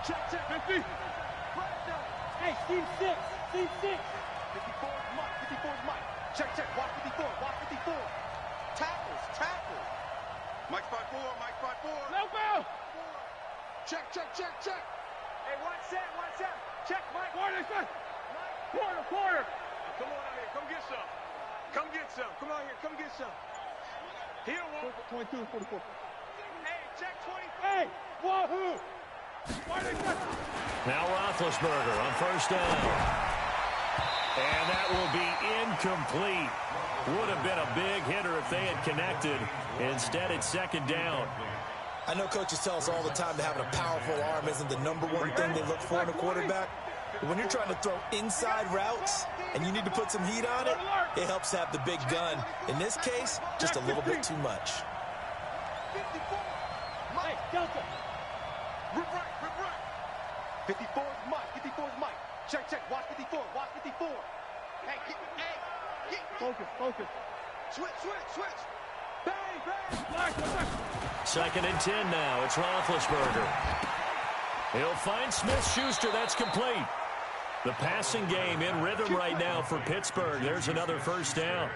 Check, check. 50. Hey, Steve 6. Steve 6. 54 is Mike. 54 is Mike. Check, check. Watch 54. Watch 54. Tackles, tackles. Mike 5-4. Mike 5-4. No foul. Check, check, check, check. Hey, watch that, watch that. Check, Mike. Quarter, Mike. Quarter. Come on out here. Come get some. Come get some. Come on here. Come get some. He don't want 22 and 44. Hey, check 20. Hey, wahoo. Now Roethlisberger on first down. And that will be incomplete. Would have been a big hitter if they had connected. Instead, it's second down. I know coaches tell us all the time that having a powerful arm isn't the number one thing they look for in a quarterback. But when you're trying to throw inside routes and you need to put some heat on it, it helps have the big gun. In this case, just a little bit too much. 54. Mike, Delta. Rip right. 54 is Mike. 54 is Mike. Check, check. Watch 54. Watch 54. Hey, get. Focus. Switch. Bang. Second and 10 now. It's Roethlisberger. He'll find Smith-Schuster. That's complete. The passing game in rhythm right now for Pittsburgh. There's another first down.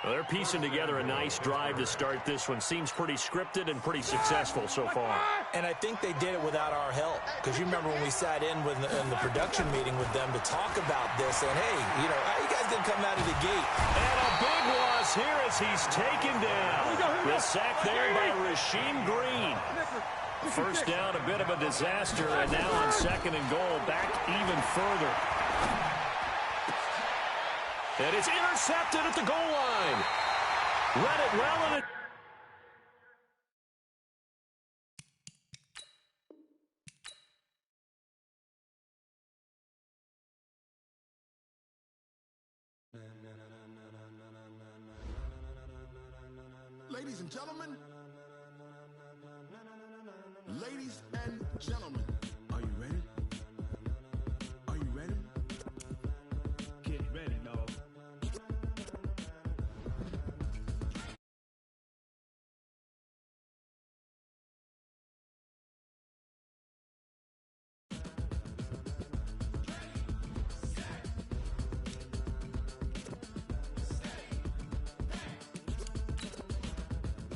Well, they're piecing together a nice drive to start this one. Seems pretty scripted and pretty successful so far. And I think they did it without our help. Because you remember when we sat in the production meeting with them to talk about this. And, hey, how you guys didn't come out of the gate? And a big loss here as he's taken down. The sack there by Rasheem Green. First down, a bit of a disaster. And now on second and goal, back even further. And it's intercepted at the goal line. Read it well, and it... Ladies and gentlemen, are you ready? Get ready, dog.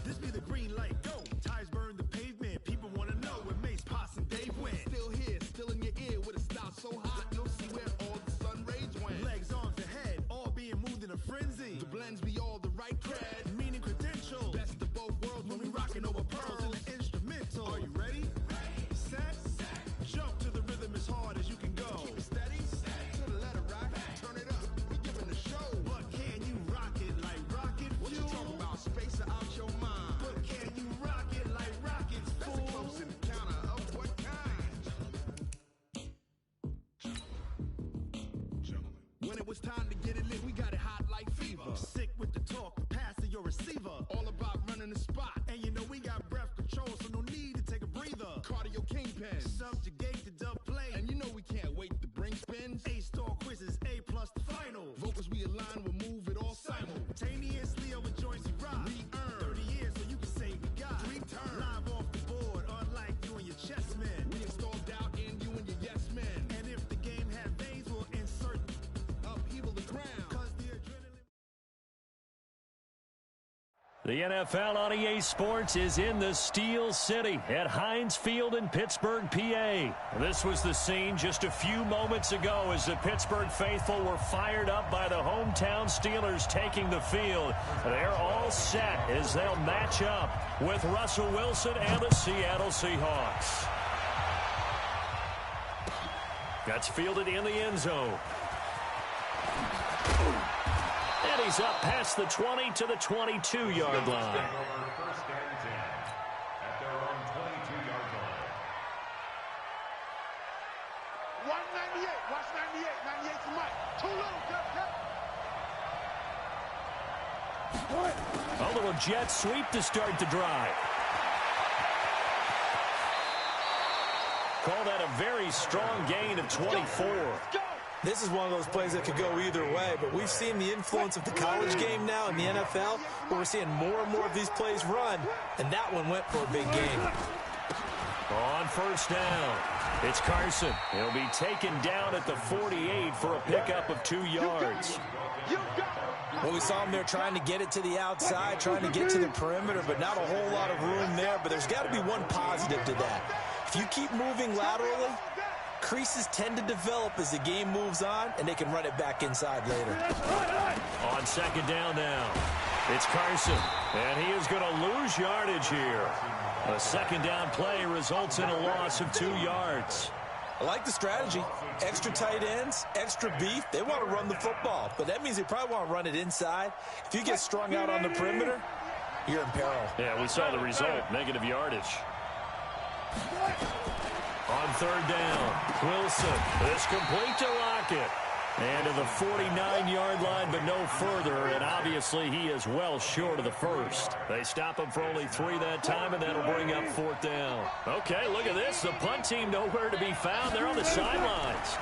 This be the green light, go. Tires burn the pavement. People want to know where Mace, Poss, and Dave went. Still here, still in your ear with a style so hot, you'll see where all the sun rays went. Legs, arms, and head, all being moved in a frenzy. The blends be all the right cred, meaning credentials. Best of both worlds when we rockin' over pearls in the instrumental. Are you ready? Set. Jump to the rhythm as hard as you can go. Keep it steady. To the letter rock. Turn it up. We giving the show. But can you rock it like rocket fuel? What you talking about? Space out your mind. But can you rock it like rockets, fool? That's a close encounter of what kind? Gentlemen. When it was time to get it lit, we got it hot like fever. Sick with the talk, pass to your receiver. All about running the spot. And we got breath control, so no need to take a breather. Cardio kingpin. Subjugate the dub play. And we can't wait to bring spins. A-star quizzes, A+ the final. Vocals we align, we'll move it all simultaneously over joints we rock. We earn 30 years so you can say we got 3 turns. Live off the board, unlike you and your chess men. We install doubt in you and your yes men. And if the game had veins, we'll insert upheaval the ground. Cause the adrenaline... The NFL on EA Sports is in the Steel City at Heinz Field in Pittsburgh, PA. This was the scene just a few moments ago as the Pittsburgh faithful were fired up by the hometown Steelers taking the field. They're all set as they'll match up with Russell Wilson and the Seattle Seahawks. That's fielded in the end zone. And he's up past the 20 to the 22-yard line. First and 10 at their own 22-yard line. 198. Watch 98. 98 to Mike. Too low. A little jet sweep to start the drive. Call that a very strong gain of 24. This is one of those plays that could go either way, but we've seen the influence of the college game now in the NFL, where we're seeing more and more of these plays run, and that one went for a big gain. On first down, it's Carson. He'll be taken down at the 48 for a pickup of 2 yards. Well, we saw him there trying to get it to the outside, trying to get to the perimeter, but not a whole lot of room there. But there's got to be one positive to that. If you keep moving laterally, creases tend to develop as the game moves on, and they can run it back inside later. On second down now, it's Carson, and he is going to lose yardage here. A second down play results in a loss of 2 yards. I like the strategy. Extra tight ends, extra beef. They want to run the football, but that means they probably want to run it inside. If you get strung out on the perimeter, you're in peril. Yeah, we saw the result, negative yardage. On third down, Wilson is complete to Lockett. And to the 49-yard line, but no further, and obviously he is well short of the first. They stop him for only 3 that time, and that'll bring up fourth down. Okay, look at this. The punt team nowhere to be found. They're on the sidelines.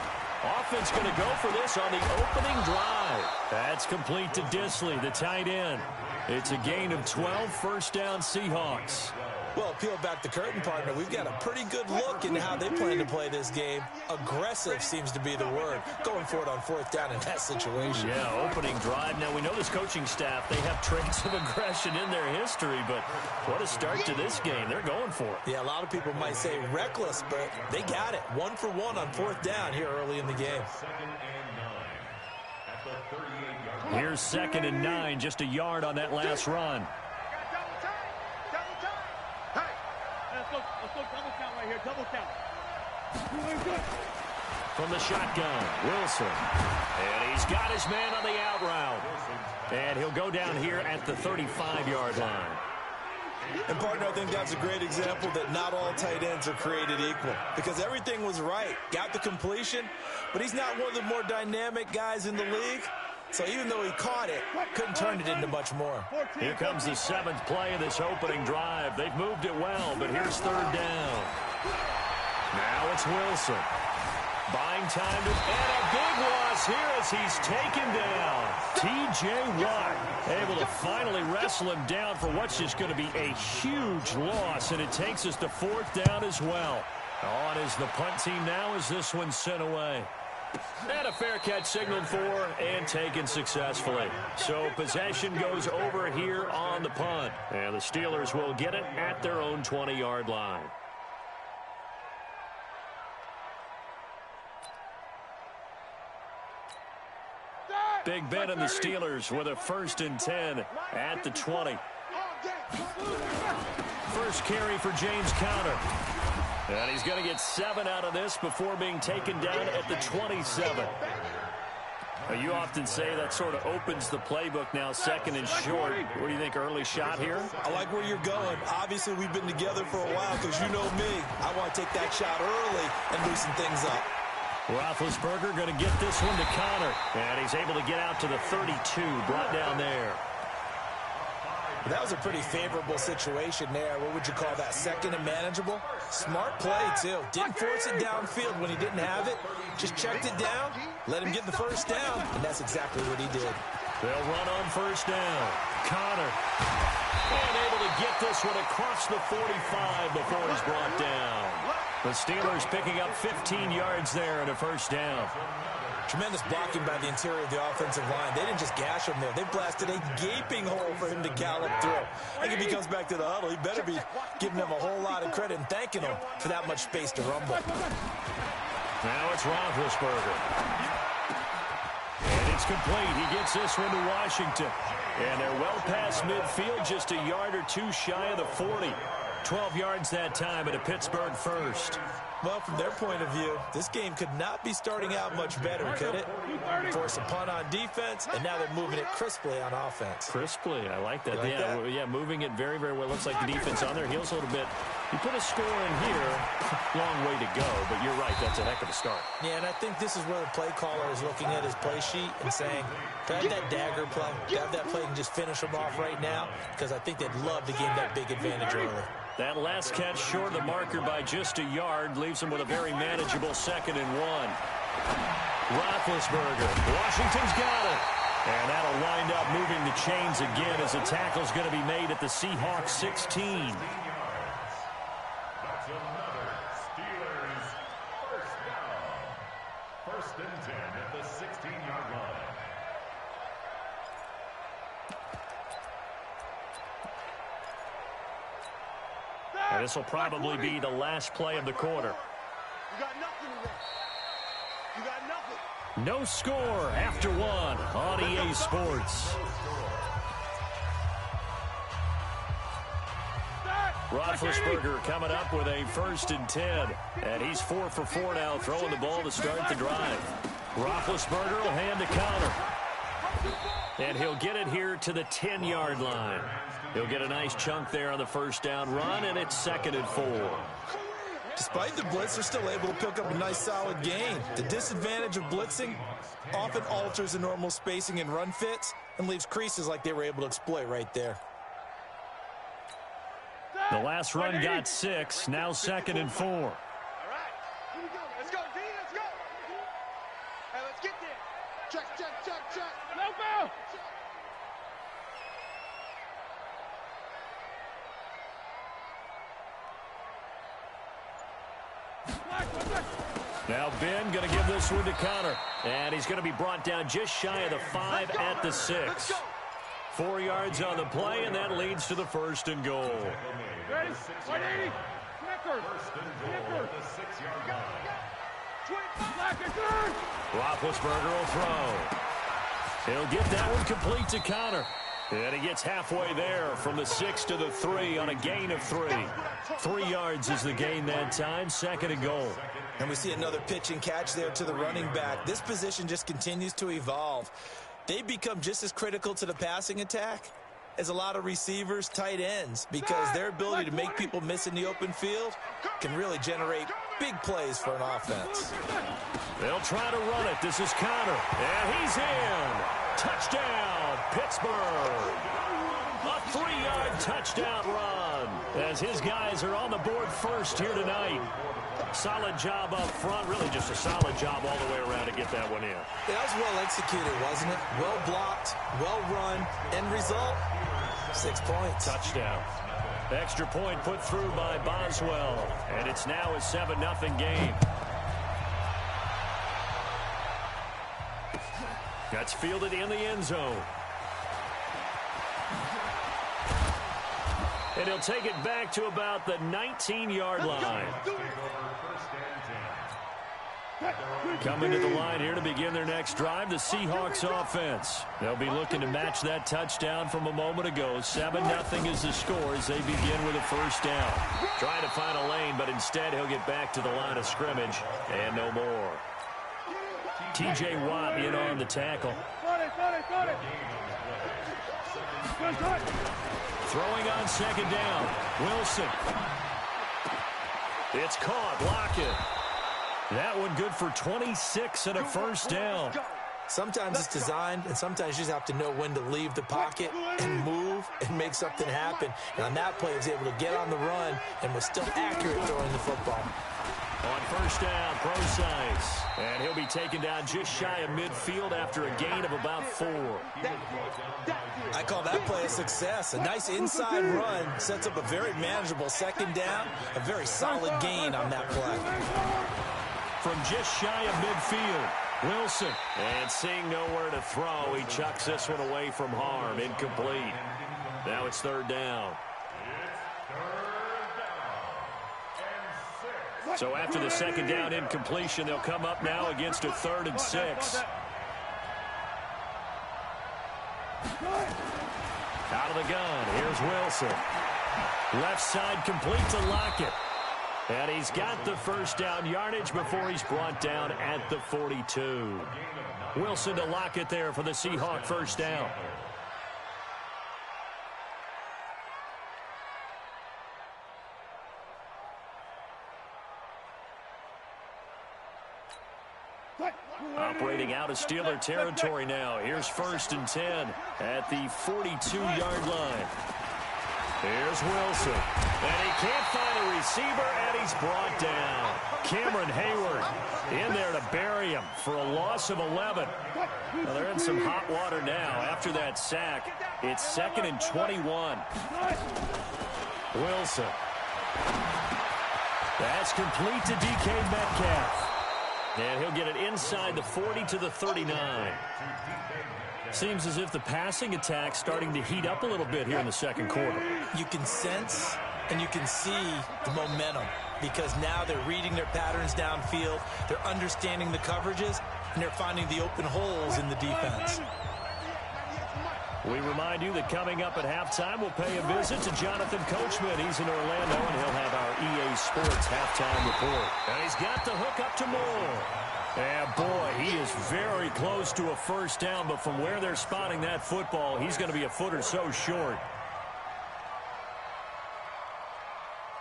Offense going to go for this on the opening drive. That's complete to Disley, the tight end. It's a gain of 12, first down Seahawks. Well, peel back the curtain, partner. We've got a pretty good look into how they plan to play this game. Aggressive seems to be the word. Going for it on fourth down in that situation. Yeah, opening drive. Now, we know this coaching staff, they have traits of aggression in their history, but what a start to this game. They're going for it. Yeah, a lot of people might say reckless, but they got it. 1 for 1 on fourth down here early in the game. Here's 2nd and 9, just a yard on that last run. Let's go double count right here, double count. From the shotgun, Wilson. And he's got his man on the out route. And he'll go down here at the 35-yard line. And, partner, I think that's a great example that not all tight ends are created equal. Because everything was right. Got the completion, but he's not one of the more dynamic guys in the league. So even though he caught it, couldn't turn it into much more. Here comes the 7th play of this opening drive. They've moved it well, but here's third down. Now it's Wilson. Buying time to, and a big loss here as he's taken down. T.J. Watt able to finally wrestle him down for what's just going to be a huge loss, and it takes us to fourth down as well. On is the punt team now as this one's sent away. And a fair catch signaled for and taken successfully. So possession goes over here on the punt. And the Steelers will get it at their own 20-yard line. Big Ben and the Steelers with a 1st and 10 at the 20. First carry for James Conner. And he's going to get 7 out of this before being taken down at the 27. You often say that sort of opens the playbook now, 2nd and short. What do you think, early shot here? I like where you're going. Obviously, we've been together for a while because you know me. I want to take that shot early and loosen things up. Roethlisberger going to get this one to Conner. And he's able to get out to the 32, brought down there. That was a pretty favorable situation there. What would you call that? 2nd and manageable? Smart play, too. Didn't force it downfield when he didn't have it. Just checked it down, let him get the first down, and that's exactly what he did. They'll run on first down. Conner. And able to get this one across the 45 before he's brought down. The Steelers picking up 15 yards there and a first down. Tremendous blocking by the interior of the offensive line. They didn't just gash him there. They blasted a gaping hole for him to gallop through. I think if he comes back to the huddle, he better be giving them a whole lot of credit and thanking them for that much space to rumble. Now it's Roethlisberger. And it's complete. He gets this one to Washington. And they're well past midfield, just a yard or 2 shy of the 40. 12 yards that time at a Pittsburgh first. Well, from their point of view, this game could not be starting out much better, could it? Force a punt on defense, and now they're moving it crisply on offense. Crisply, I like that. Like that? Yeah, moving it very, very well. Looks like the defense on their heels a little bit. You put a score in here, long way to go, but you're right, that's a heck of a start. Yeah, and I think this is where the play caller is looking at his play sheet and saying, grab that dagger play, grab that play and just finish them off right now, because I think they'd love to gain that big advantage early. That last catch short of the marker by just a yard leaves him with a very manageable 2nd and 1. Roethlisberger. Washington's got it. And that'll wind up moving the chains again as the tackle's going to be made at the Seahawks 16. And this will probably be the last play of the quarter. You got nothing in there. You got nothing. No score after one on EA Sports. Roethlisberger coming up with a 1st and 10. And he's 4 for 4 now, throwing the ball to start the drive. Roethlisberger will hand the counter. And he'll get it here to the 10-yard line. He'll get a nice chunk there on the 1st down run, and it's 2nd and 4. Despite the blitz, they're still able to pick up a nice solid gain. The disadvantage of blitzing often alters the normal spacing and run fits and leaves creases like they were able to exploit right there. The last run got 6, now 2nd and 4. All right. Here we go. Let's go, D. Let's go. Hey, let's get there. Check. No foul. Now Ben going to give this one to Connor. And he's going to be brought down just shy of the 5 at the 6. 4 yards on the play, and that leads to the 1st and goal. Ready? 180. Snicker. The 6-yard line. Roethlisberger will throw. He'll get that one complete to Connor. And he gets halfway there from the 6 to the 3 on a gain of 3. 3 yards is the gain that time, 2nd and goal. And we see another pitch and catch there to the running back. This position just continues to evolve. They become just as critical to the passing attack as a lot of receivers, tight ends, because their ability to make people miss in the open field can really generate big plays for an offense. They'll try to run it. This is Connor, and he's in. Touchdown, Pittsburgh. A 3-yard touchdown run as his guys are on the board first here tonight. Solid job up front, really just a solid job all the way around to get that one in. Yeah, that was well executed, wasn't it? Well blocked, well run, end result, 6 points. Touchdown. Extra point put through by Boswell, and it's now a 7-0 game. That's fielded in the end zone. And he'll take it back to about the 19-yard line. Coming to the line here to begin their next drive, the Seahawks offense. They'll be looking to match that touchdown from a moment ago. 7-0 is the score as they begin with a 1st down. Trying to find a lane, but instead he'll get back to the line of scrimmage and no more. T.J. Watt in on the tackle. Throwing on 2nd down. Wilson. It's caught. Lockett. That one good for 26 and a 1st down. Sometimes it's designed, and sometimes you just have to know when to leave the pocket and move and make something happen. And on that play, he was able to get on the run and was still accurate throwing the football. On 1st down, Procise. And he'll be taken down just shy of midfield after a gain of about 4. I call that play a success. A nice inside run sets up a very manageable 2nd down. A very solid gain on that play. From just shy of midfield, Wilson. And seeing nowhere to throw, he chucks this one away from harm. Incomplete. Now it's 3rd down. So after the 2nd down incompletion, they'll come up now against a 3rd and 6. Out of the gun, here's Wilson. Left side complete to Lockett. And he's got the 1st down yardage before he's brought down at the 42. Wilson to Lockett there for the Seahawk 1st down. Operating out of Steeler territory now. Here's 1st and 10 at the 42-yard line. Here's Wilson. And he can't find a receiver, and he's brought down. Cameron Hayward in there to bury him for a loss of 11. Well, they're in some hot water now. After that sack, it's 2nd and 21. Wilson. That's complete to DK Metcalf. And he'll get it inside the 40 to the 39. Seems as if the passing attack's starting to heat up a little bit here in the 2nd quarter. You can sense And you can see the momentum because now they're reading their patterns downfield, they're understanding the coverages, and they're finding the open holes in the defense. We remind you that coming up at halftime, we'll pay a visit to Jonathan Coachman. He's in Orlando, and he'll have our EA Sports halftime report. And he's got the hook up to Moore. And, boy, he is very close to a first down, but from where they're spotting that football, he's going to be a foot or so short.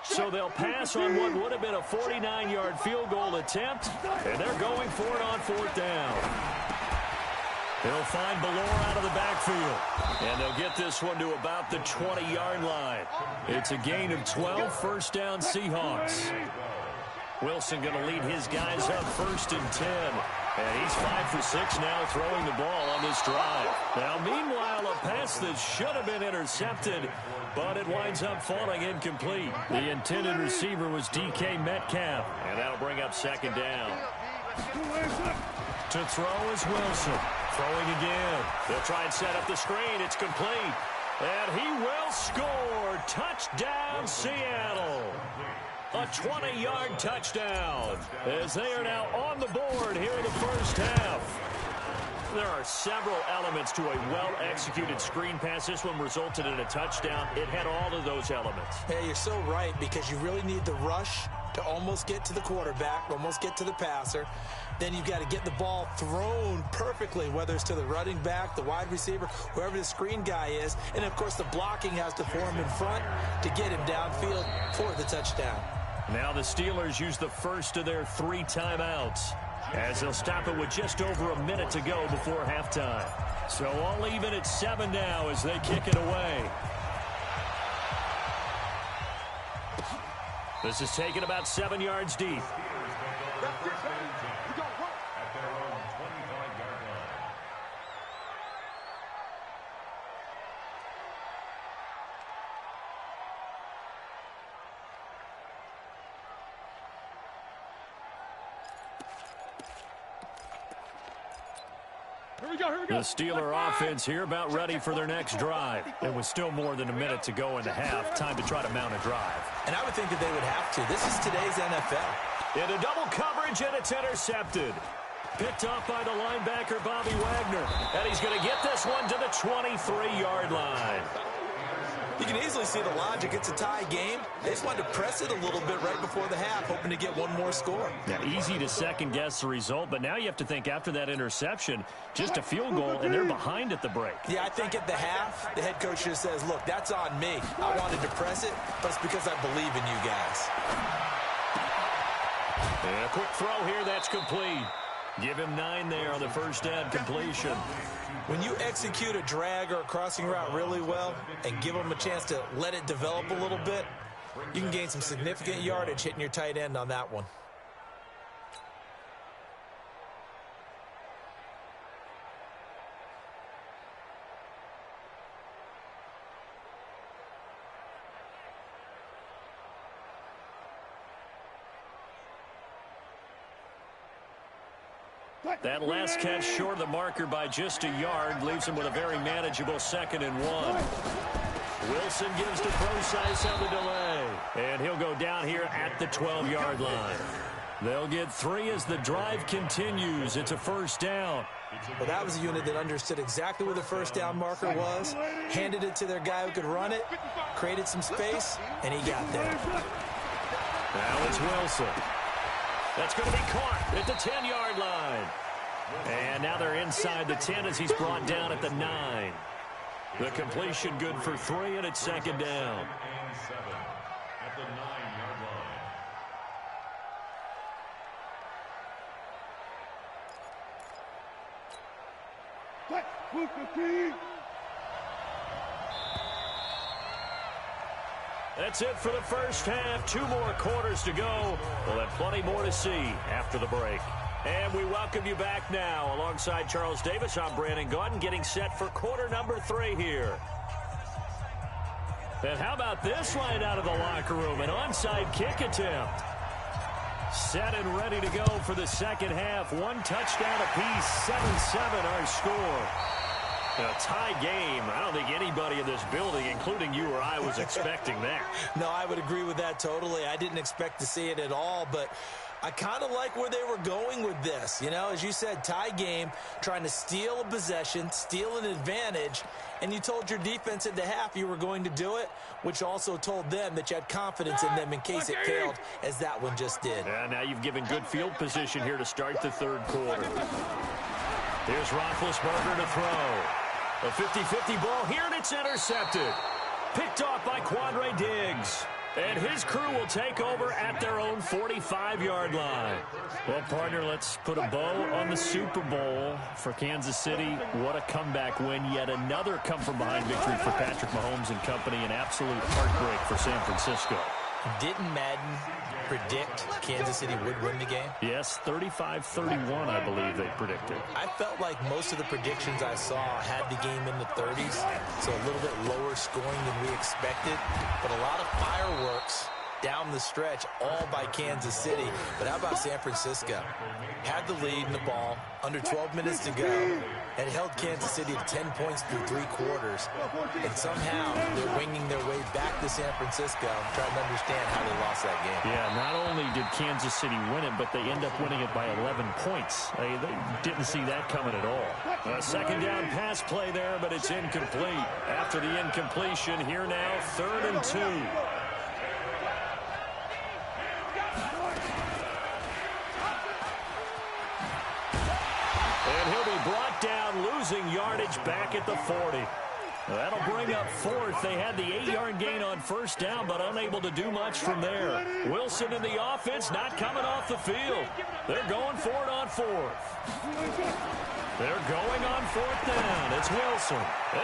So they'll pass on what would have been a 49-yard field goal attempt, and they're going for it on fourth down. They'll find Ballore out of the backfield, and they'll get this one to about the 20-yard line. It's a gain of 12, first down Seahawks. Wilson going to lead his guys up first and 10. And he's 5 for 6 now throwing the ball on this drive. Now, meanwhile, a pass that should have been intercepted, but it winds up falling incomplete. The intended receiver was DK Metcalf, and that'll bring up second down. To throw is Wilson. Throwing again. They'll try and set up the screen. It's complete. And he will score. Touchdown, Seattle. A 20-yard touchdown as they are now on the board here in the first half. There are several elements to a well-executed screen pass. This one resulted in a touchdown. It had all of those elements. Yeah, you're so right because you really need the rush to almost get to the quarterback, almost get to the passer. Then you've got to get the ball thrown perfectly, whether it's to the running back, the wide receiver, whoever the screen guy is. And, of course, the blocking has to form in front to get him downfield for the touchdown. Now the Steelers use the first of their 3 timeouts as they'll stop it with just over a minute to go before halftime. So all even at 7 now as they kick it away. This is taken about 7 yards deep. The Steeler offense here about ready for their next drive. It was still more than a minute to go in the half. Time to try to mount a drive. And I would think that they would have to. This is today's NFL. Into double coverage, and it's intercepted. Picked off by the linebacker, Bobby Wagner. And he's going to get this one to the 23-yard line. You can easily see the logic. It's a tie game. They just wanted to press it a little bit right before the half, hoping to get one more score. Yeah, easy to second-guess the result, but now you have to think after that interception, just a field goal, and they're behind at the break. Yeah, I think at the half, the head coach just says, look, that's on me. I wanted to press it, but it's because I believe in you guys. And a quick throw here, that's complete. Give him 9 there on the first down completion. When you execute a drag or a crossing route really well and give them a chance to let it develop a little bit, you can gain some significant yardage hitting your tight end on that one. That last catch short of the marker by just a yard leaves him with a very manageable 2nd and 1. Wilson gives to Procise on the delay. And he'll go down here at the 12-yard line. They'll get 3 as the drive continues. It's a first down. Well, that was a unit that understood exactly where the first down marker was, handed it to their guy who could run it, created some space, and he got there. Now it's Wilson. That's going to be caught at the 10-yard line. And now they're inside the 10 as he's brought down at the 9. The completion good for 3, and it's second down. And 7 at the 9-yard line. That's it for the first half. 2 more quarters to go. We'll have plenty more to see after the break. And we welcome you back now. Alongside Charles Davis, I'm Brandon Gaudin, getting set for quarter number 3 here. And how about this right out of the locker room? An onside kick attempt. Set and ready to go for the second half. 1 touchdown apiece, 7-7 our score. A tie game. I don't think anybody in this building, including you or I, was expecting that. No, I would agree with that totally. I didn't expect to see it at all, but I kind of like where they were going with this. You know, as you said, tie game, trying to steal a possession, steal an advantage, and you told your defense at the half you were going to do it, which also told them that you had confidence in them in case it failed, as that one just did. And now you've given good field position here to start the third quarter. Here's Roethlisberger to throw. A 50-50 ball here, and it's intercepted. Picked off by Quandre Diggs. And his crew will take over at their own 45-yard line. Well, partner, let's put a bow on the Super Bowl for Kansas City. What a comeback win. Yet another come-from-behind victory for Patrick Mahomes and company. An absolute heartbreak for San Francisco. Didn't Madden predict Kansas City would win the game? Yes, 35-31, I believe they predicted. I felt like most of the predictions I saw had the game in the 30s, so a little bit lower scoring than we expected, but a lot of fireworks down the stretch, all by Kansas City. But how about San Francisco? Had the lead in the ball, under 12 minutes to go, and held Kansas City to 10 points through 3 quarters. And somehow they're winging their way back to San Francisco, trying to understand how they lost that game. Yeah, not only did Kansas City win it, but they end up winning it by 11 points. They didn't see that coming at all. A second down pass play there, but it's incomplete. After the incompletion, here now, 3rd and 2. And he'll be brought down, losing yardage back at the 40. That'll bring up 4th. They had the 8-yard gain on 1st down, but unable to do much from there. Wilson in the offense, not coming off the field. They're going for it on 4th. They're going on 4th down. It's Wilson.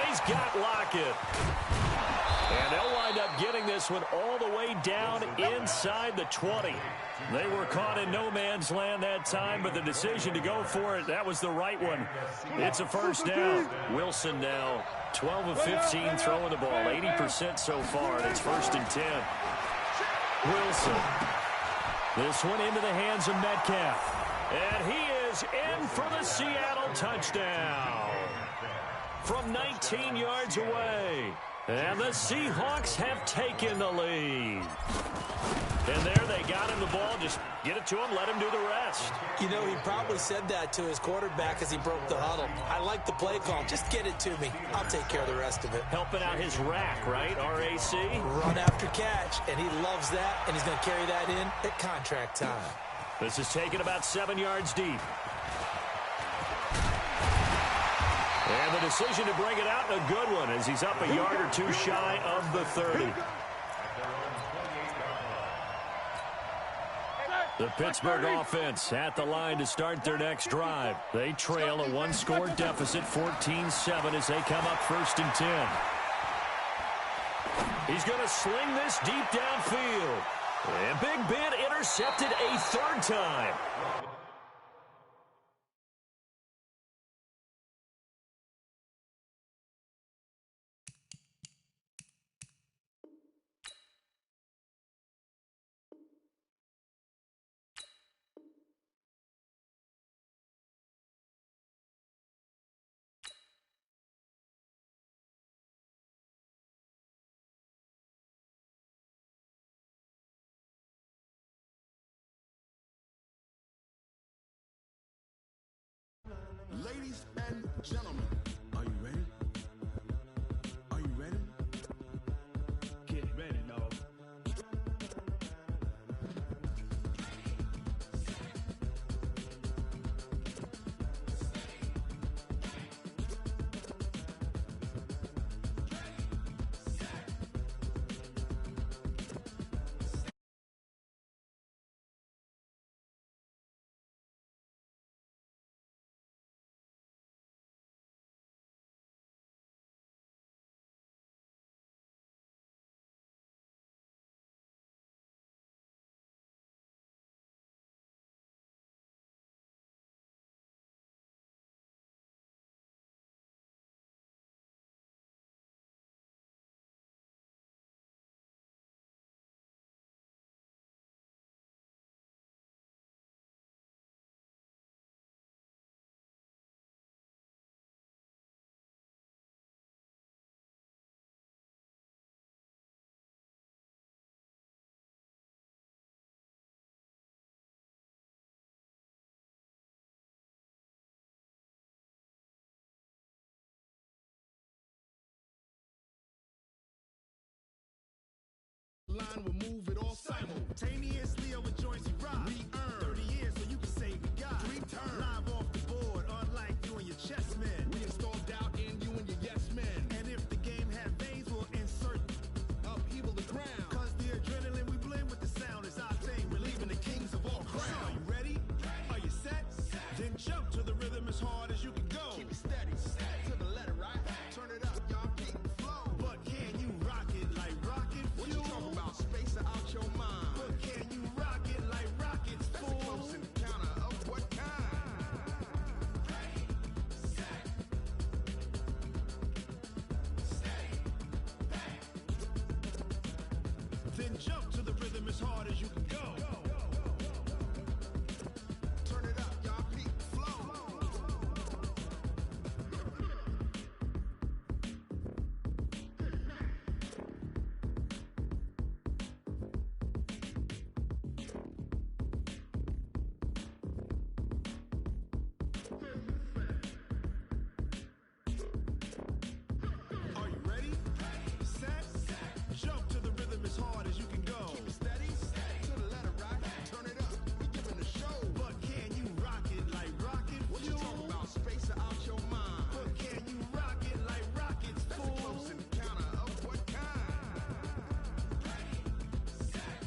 He's got Lockett. And they'll wind up getting this one all the way down inside the 20. They were caught in no man's land that time, but the decision to go for it, that was the right one. It's a 1st down. Wilson now 12 of 15 throwing the ball, 80% so far, and it's 1st and 10. Wilson. This one into the hands of Metcalf. And he is in for the Seattle touchdown. From 19 yards away. And the Seahawks have taken the lead. And there they got him the ball. Just get it to him, let him do the rest. You know, he probably said that to his quarterback as he broke the huddle. I like the play call. Just get it to me. I'll take care of the rest of it. Helping out his rack, right? RAC? Run after catch, and he loves that, and he's going to carry that in at contract time. This is taken about 7 yards deep. And the decision to bring it out, a good one, as he's up a yard or two shy of the 30. The Pittsburgh offense at the line to start their next drive. They trail a 1-score deficit, 14-7, as they come up 1st and 10. He's going to sling this deep downfield. And Big Ben intercepted a 3rd time. Ladies and gentlemen, are you ready? mind will move it all simultaneously over joints you rock. Re-earn 30 years so you can say we got 3 turns. Live off the board, unlike you and your chess men. We install doubt in you and your yes men. And if the game had veins, we'll insert upheaval the ground. Cause the adrenaline we blend with the sound is our thing. We're leaving the kings of all crowns. So are you ready? Are you set? Then jump to the rhythm as hard as you can go. Keep it steady, to the letter, right? Turn it up, y'all keep the flow. But can you rock it like rocket fuel? What you talking about? Space out your mind. But can you rock it like rockets, fool? That's a close encounter of what kind? Ready, set, steady, bang. Then jump to the rhythm as hard as you can go. Turn it up, y'all keep the flow. Are you ready? Set, jump to the rhythm as hard as you can go. Keep it steady, to the letter, right? Turn it up, we giving a show. But can you rock it like rocket fuel? What you talking about? Space out your mind. But can you rock it like rockets, fool? That's a close encounter of what kind? Ready, set,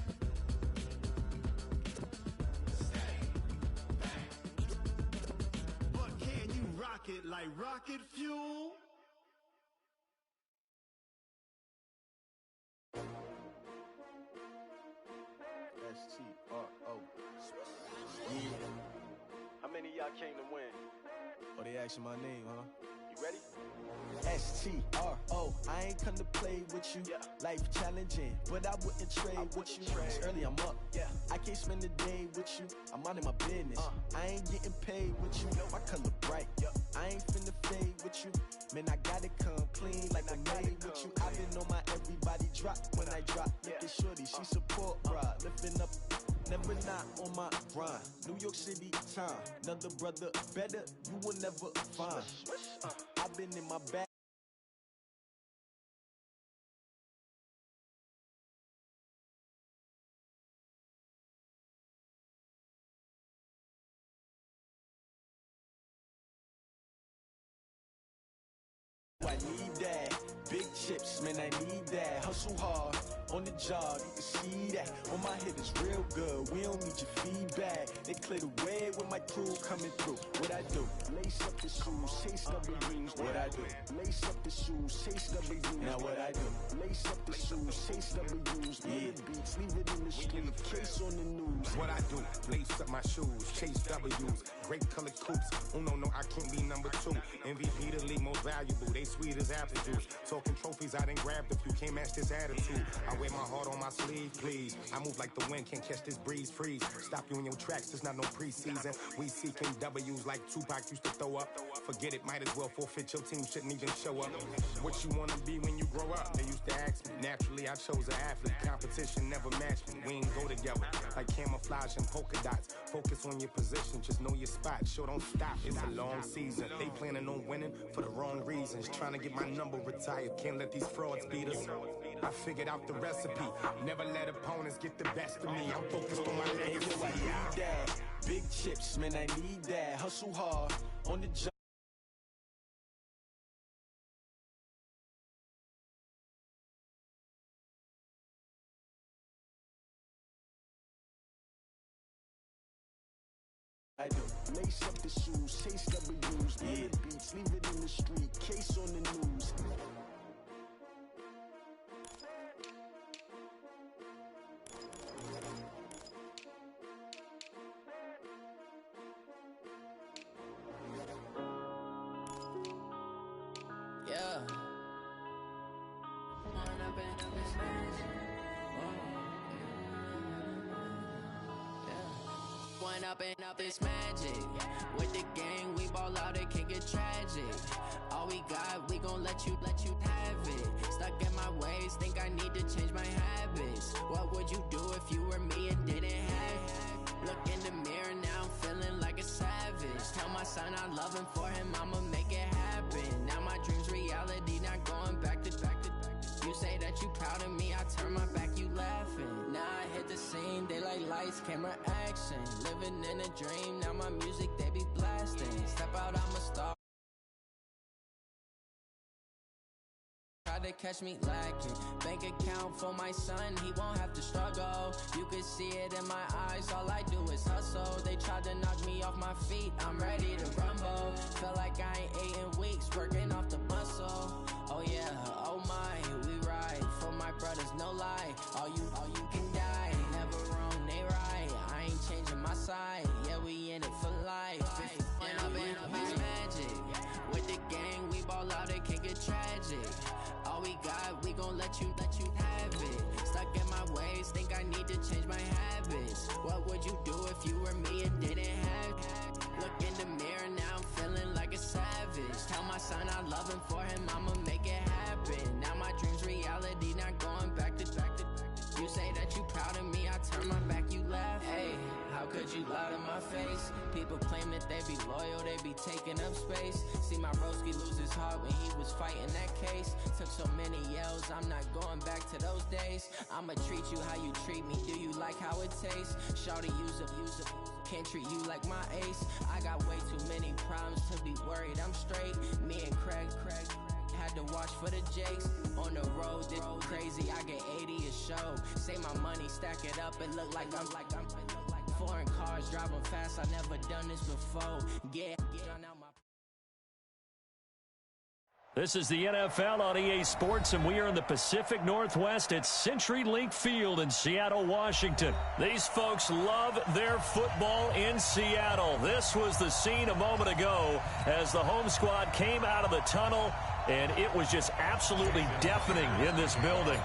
steady, bang. But can you rock it like rocket fuel? S-T-R-O. Yeah. How many of y'all came to win? Oh, they asking my name, huh? You ready? S-T-R-O, I ain't come to play with you. Yeah. Life challenging, but I wouldn't trade with you. It's early, I'm up. Yeah. I can't spend the day with you. I'm minding my business. I ain't getting paid with you. My color bright. I ain't finna fade with you. Man, I gotta come clean like I'm made with you. I've been on my everybody drop when I drop. Look at shorty, she support ride. Lifting up, never not on my grind. New York City time. Another brother better, you will never find. I've been in my bag. I need that. Big chips, man, I need that. Hustle hard on the job, you can see that. On my hit is real good, we don't need your feedback. They clear the way with my crew coming through. What I do? Lace up the shoes, chase W's. What I do? Lace up the shoes, chase W's. Now what I do? Lace up the shoes, chase W's. Yeah, beats, leave it in the street, case on the news. What I do? Lace up my shoes, chase W's. Great colored coops. Oh no, I can't be number 2. MVP the league most valuable. They sweet as apple juice. Talking trophies I done grabbed if you can't match this attitude. I wear my heart on my sleeve, please. I move like the wind, can't catch this breeze, freeze. Stop you in your tracks, there's not no preseason. We seeking W's like Tupac used to throw up. Forget it, might as well forfeit, your team shouldn't even show up. What you wanna be when you grow up? They used to ask me. Naturally, I chose an athlete. Competition never matched me. We ain't go together like camouflage and polka dots. Focus on your position, just know your spot. Sure, don't stop, it's a long season. They planning on winning for the wrong reasons. Trying to get my number retired, can't let these frauds beat us. I figured out the recipe. Never let opponents get the best of me. I'm focused on my legacy. I need that. Big chips, man, I need that. Hustle hard on the job. I do. Lace up the shoes, chase W's. Yeah, beats, leave it in the street, case on the news. Yeah. One up and up is magic. With the gang, we ball out, it can get tragic. All we got, we gon' let you have it. Stuck in my ways, think I need to change my habits. What would you do if you were me and didn't have it? Look in the mirror, now I'm feeling like a savage. Tell my son I love him, for him I'ma make it happen. Now my dream's reality, not going back to. You say that you proud of me, I turn my back, you laughing. Now I hit the scene, they like lights, camera, action. Living in a dream, now my music they be blasting. Step out, I'm a star. Try to catch me lacking. Bank account for my son, he won't have to struggle. You can see it in my eyes, all I do is hustle. They tried to knock me off my feet, I'm ready to rumble. Feel like I ain't ate in weeks, working off the muscle. Oh yeah, oh my, we ride for my brothers, no lie. All you can die, never wrong, they right. I ain't changing my side, yeah, we in it for life. It's magic. With the gang, we ball out, it can get tragic. All we got, we gon' let you have it. Stuck in my ways, think I need to change my habits. What would you do if you were me and didn't have it? Look in the mirror, now I'm feeling like a savage. Tell my son I love him, for him I'ma make it happen. Now my dream's reality, not going back to. You say that you proud of me, I turn my back, you laugh. Hey, how could you lie to my face? People claim that they be loyal, they be taking up space. See my broski lose his heart when he was fighting that case. Took so many yells, I'm not going back to those days. I'ma treat you how you treat me, do you like how it tastes? Shawty, use up, can't treat you like my ace. I got way too many problems to be worried, I'm straight. Me and Craig had to watch for the Jakes. On the road, this crazy, I get 80 a show. Say my money, stack it up, it look like I'm foreign cars, driving fast, I never done this before. Get out my. This is the NFL on EA Sports, and we are in the Pacific Northwest at CenturyLink Field in Seattle, Washington. These folks love their football in Seattle. This was the scene a moment ago as the home squad came out of the tunnel, and it was just absolutely deafening in this building.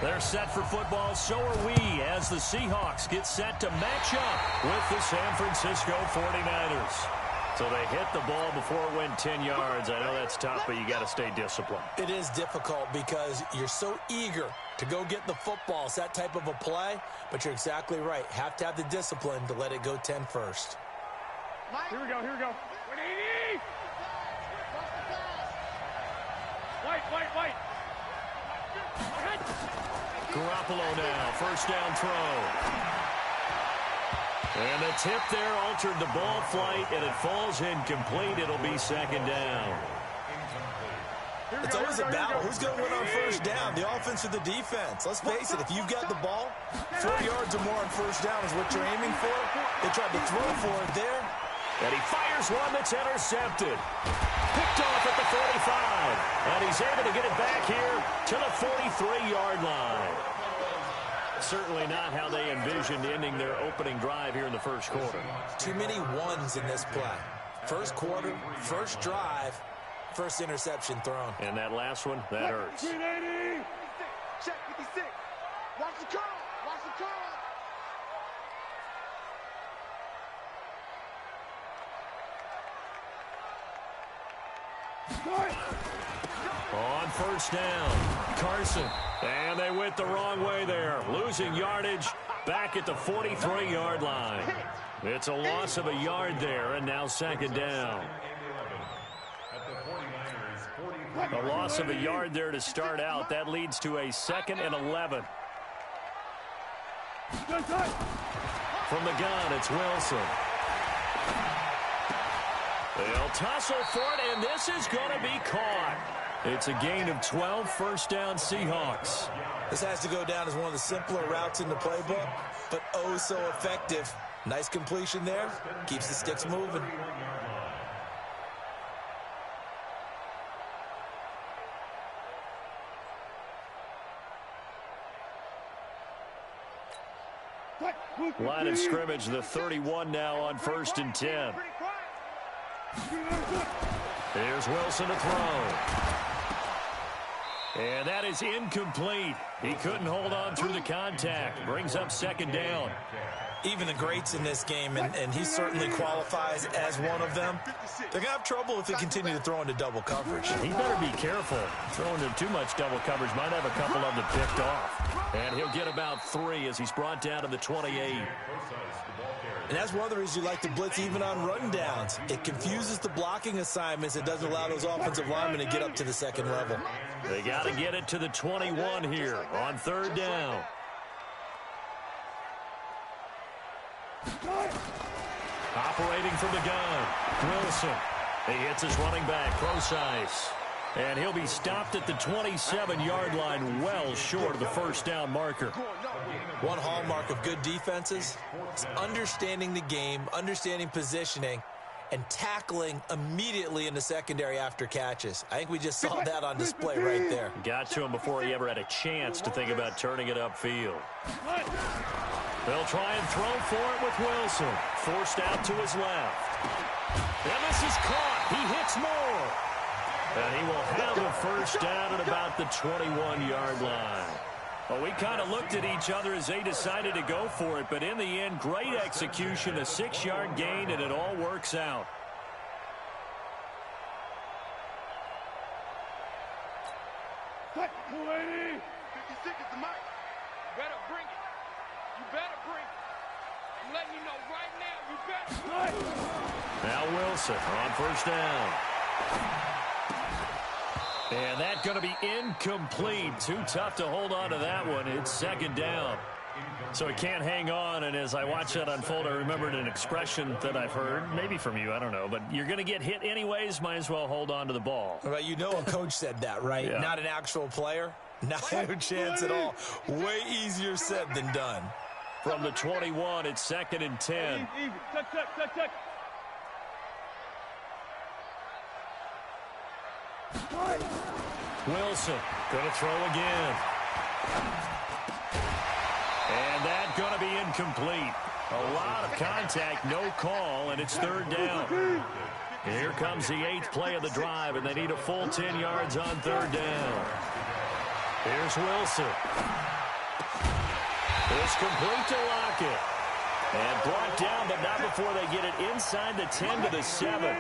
They're set for football, so are we, as the Seahawks get set to match up with the San Francisco 49ers. So they hit the ball before it went 10 yards. I know that's tough, but you got to stay disciplined. It is difficult because you're so eager to go get the football. It's that type of a play, but you're exactly right. Have to have the discipline to let it go 10 first. Here we go. 180! White. Garoppolo now, first down throw. And the tip there altered the ball flight, and it falls incomplete. It'll be second down. It's always a battle. Who's going to win on first down, the offense or the defense? Let's face it, if you've got the ball, 4 yards or more on first down is what you're aiming for. They tried to throw for it there. And he fires one that's intercepted. Picked off at the 45. And he's able to get it back here to the 43-yard line. Certainly not how they envisioned ending their opening drive here in the first quarter. Too many ones in this play. First quarter, first drive, first interception thrown. And that last one, that hurts. 380! Check 56. Watch the call. On first down, Carson. And they went the wrong way there. Losing yardage back at the 43-yard line. It's a loss of a yard there, and now second down. A loss of a yard there to start out. That leads to a 2nd and 11. From the gun, it's Wilson. They'll tussle for it, and this is going to be caught. It's a gain of 12, first down Seahawks. This has to go down as one of the simpler routes in the playbook, but oh so effective. Nice completion there. Keeps the sticks moving. Line of scrimmage, the 31 now on 1st and 10. Here's Wilson to throw. And that is incomplete. He couldn't hold on through the contact. Brings up second down. Even the greats in this game, and he certainly qualifies as one of them, they're going to have trouble if they continue to throw into double coverage. He better be careful. Throwing into too much double coverage might have a couple of them picked off. And he'll get about 3 as he's brought down to the 28. And that's one of the reasons you like to blitz even on run downs. It confuses the blocking assignments. It doesn't allow those offensive linemen to get up to the second level. They got to get it to the 21 here on 3rd down. Operating from the gun, Wilson. He hits his running back, Procise. And he'll be stopped at the 27-yard line, well short of the first down marker. One hallmark of good defenses is understanding the game, understanding positioning, and tackling immediately in the secondary after catches. I think we just saw that on display right there. Got to him before he ever had a chance to think about turning it upfield. They'll try and throw for it with Wilson. Forced out to his left. And this is caught. He hits more. And he will have a first down at about the 21-yard line. Well, we kind of looked at each other as they decided to go for it, but in the end, great execution, a 6-yard gain, and it all works out. Cut, 280. 56 is the mic. Better bring it. You better bring it. I'm letting you know right now, you better. Now Wilson on first down. And that's going to be incomplete. Too tough to hold on to that one. It's second down. So he can't hang on, and as I watch that unfold, I remembered an expression that I've heard, maybe from you, I don't know, but you're going to get hit anyways, might as well hold on to the ball. Well, you know a coach said that, right? Yeah. Not an actual player. Not a chance at all. Way easier said than done. From the 21, it's second and 10. Tuck. Wilson going to throw again. And that's going to be incomplete. A lot of contact, no call, and it's third down. Here comes the 8th play of the drive, and they need a full 10 yards on third down. Here's Wilson. It's complete to Lockett. And brought down, but not before they get it inside the 10 to the 7.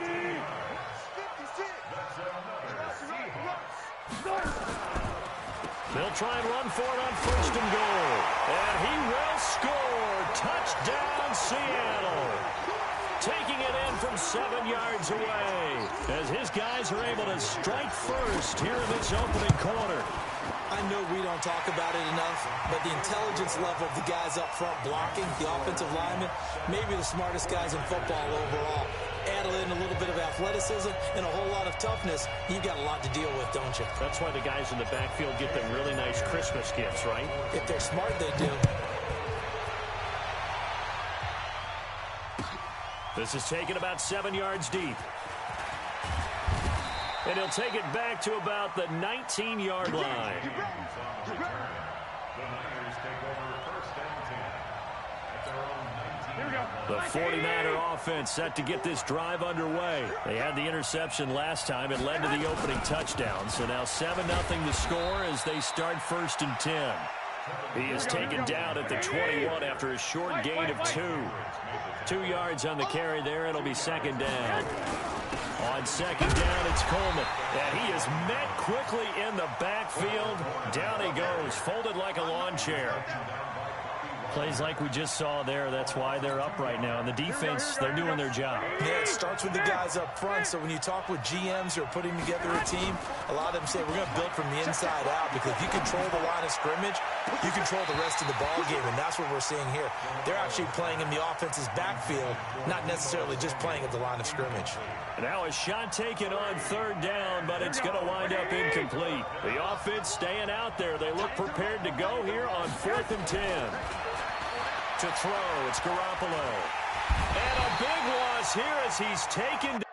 They'll try and run for it on first and goal. And he will score. Touchdown, Seattle. Taking it in from 7 yards away as his guys are able to strike first here in this opening quarter. I know we don't talk about it enough, but the intelligence level of the guys up front blocking, the offensive linemen, maybe the smartest guys in football overall. Add in a little bit of athleticism and a whole lot of toughness, you've got a lot to deal with, don't you? That's why the guys in the backfield get them really nice Christmas gifts, right? If they're smart, they do. This is taken about 7 yards deep. And he'll take it back to about the 19-yard line. The 49er offense set to get this drive underway. They had the interception last time. It led to the opening touchdown. So now 7-0 the score as they start first and 10. He is taken down at the 21 after a short gain of 2. 2 yards on the carry there. It'll be second down. On second down, it's Coleman. And he is met quickly in the backfield. Down he goes, folded like a lawn chair. Plays like we just saw there. That's why they're up right now. And the defense, they're doing their job. Yeah, it starts with the guys up front. So when you talk with GMs who are putting together a team, a lot of them say, we're going to build from the inside out, because if you control the line of scrimmage, you control the rest of the ball game, and that's what we're seeing here. They're actually playing in the offense's backfield, not necessarily just playing at the line of scrimmage. Now a shot taken on third down, but it's going to wind up incomplete. The offense staying out there. They look prepared to go here on 4th and 10. To throw, it's Garoppolo. And a big loss here as he's taken